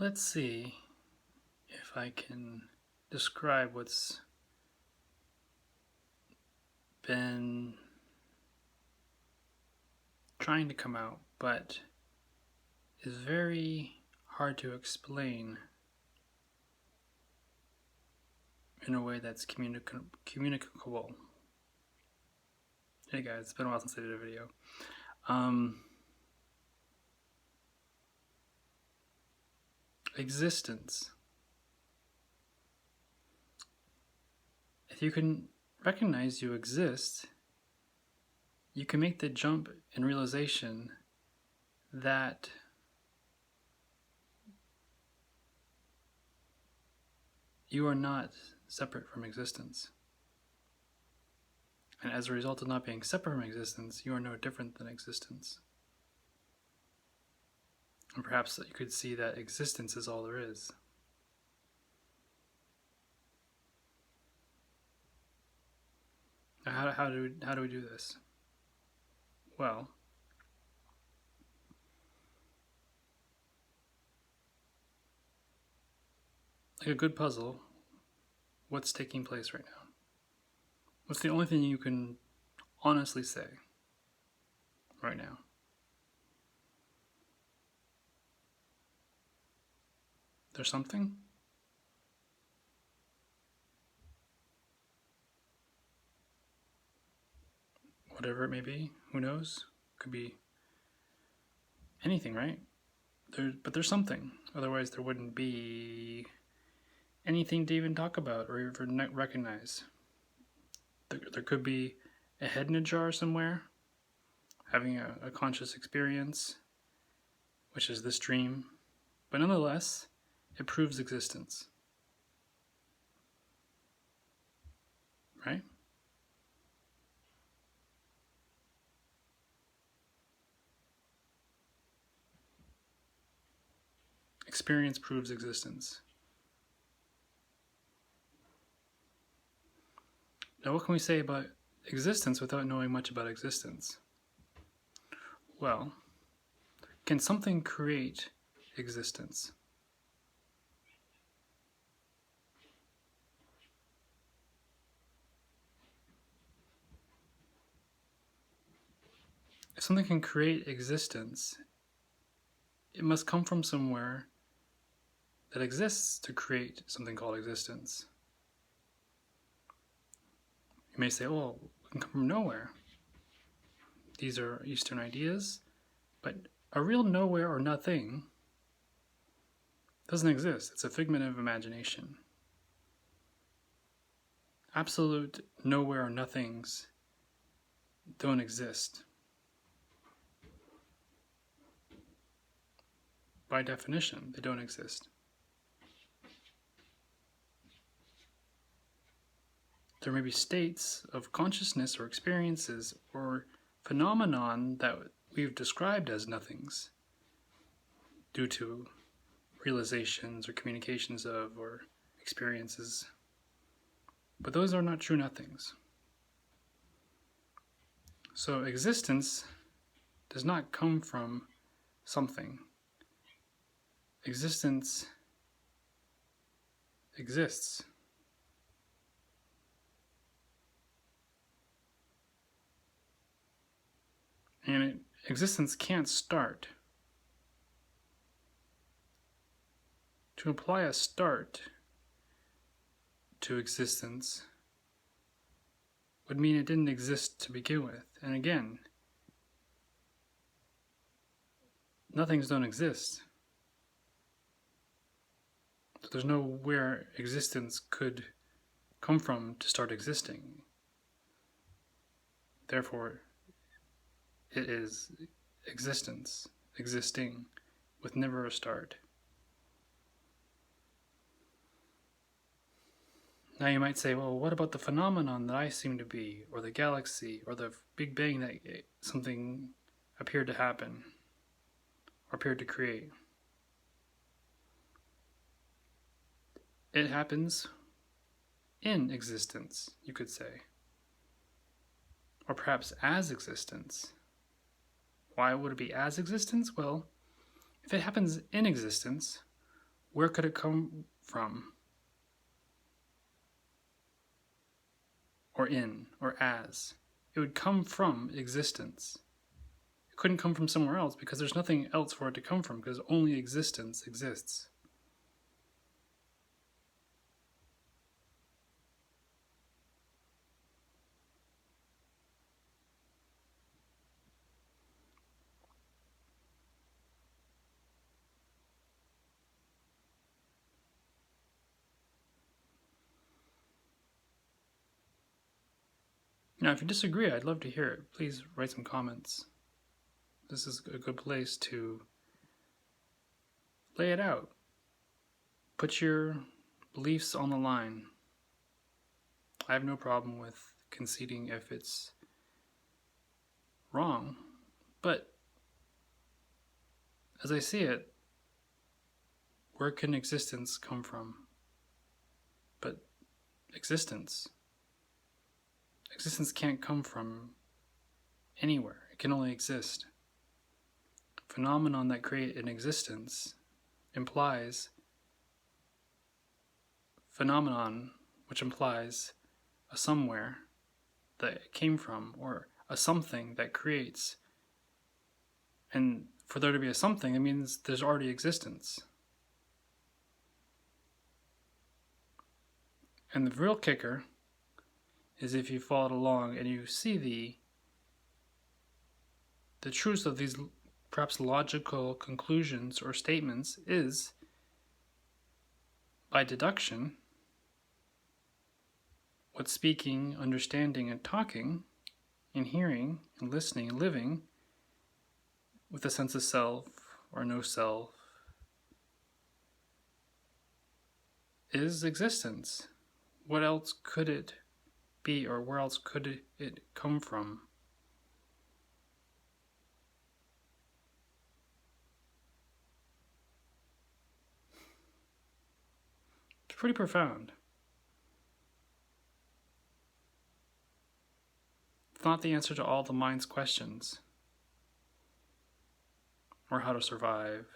Let's see if I can describe what's been trying to come out, but is very hard to explain in a way that's communicable. Hey guys, it's been a while since I did a video. Existence. If you can recognize you exist, you can make the jump in realization that you are not separate from existence. And as a result of not being separate from existence, you are no different than existence. And perhaps you could see that existence is all there is. Now, how do we do this? Well, like a good puzzle, what's taking place right now? What's the only thing you can honestly say right now? There's something? Whatever it may be, who knows? Could be anything, right? But there's something. Otherwise, there wouldn't be anything to even talk about or even recognize. There could be a head in a jar somewhere, having a conscious experience, which is this dream, but nonetheless, it proves existence. Right? Experience proves existence. Now, what can we say about existence without knowing much about existence? Well, can something create existence? If something can create existence, it must come from somewhere that exists to create something called existence. You may say, oh, it can come from nowhere. These are Eastern ideas, but a real nowhere or nothing doesn't exist. It's a figment of imagination. Absolute nowhere or nothings don't exist. By definition, they don't exist. There may be states of consciousness or experiences or phenomenon that we've described as nothings due to realizations or communications of or experiences. But those are not true nothings. So existence does not come from something. Existence exists. And existence can't start. To apply a start to existence would mean it didn't exist to begin with. And again, nothings don't exist. So there's nowhere existence could come from to start existing. Therefore, it is existence, existing, with never a start. Now you might say, well, what about the phenomenon that I seem to be, or the galaxy, or the Big Bang that something appeared to happen, or appeared to create? It happens in existence, you could say. Or perhaps as existence. Why would it be as existence? Well, if it happens in existence, where could it come from? Or in, or as? It would come from existence. It couldn't come from somewhere else because there's nothing else for it to come from, because only existence exists. Now, if you disagree, I'd love to hear it. Please write some comments. This is a good place to lay it out. Put your beliefs on the line. I have no problem with conceding if it's wrong, but as I see it, where can existence come from? But existence can't come from anywhere. It can only exist. Phenomenon that create an existence implies phenomenon, which implies a somewhere that it came from, or a something that creates. And for there to be a something, it means there's already existence. And the real kicker is if you follow along and you see the truth of these perhaps logical conclusions or statements is, by deduction, what speaking, understanding, and talking, and hearing, and listening, and living with a sense of self or no self is existence. What else could it be, or where else could it come from? It's pretty profound. It's not the answer to all the mind's questions, or how to survive,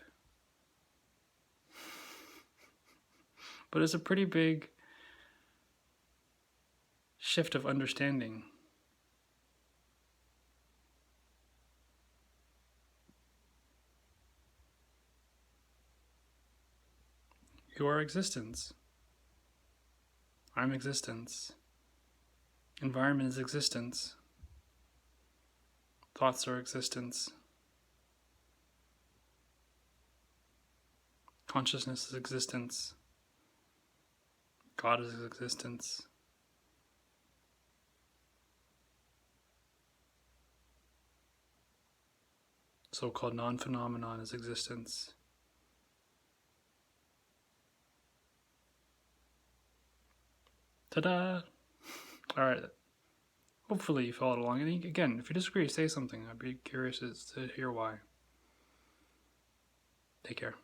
but it's a pretty big shift of understanding. You are existence. I'm existence. Environment is existence. Thoughts are existence. Consciousness is existence. God is existence. So-called non-phenomenon is existence. Ta-da! Alright. Hopefully you followed along. And again, if you disagree, say something. I'd be curious as to hear why. Take care.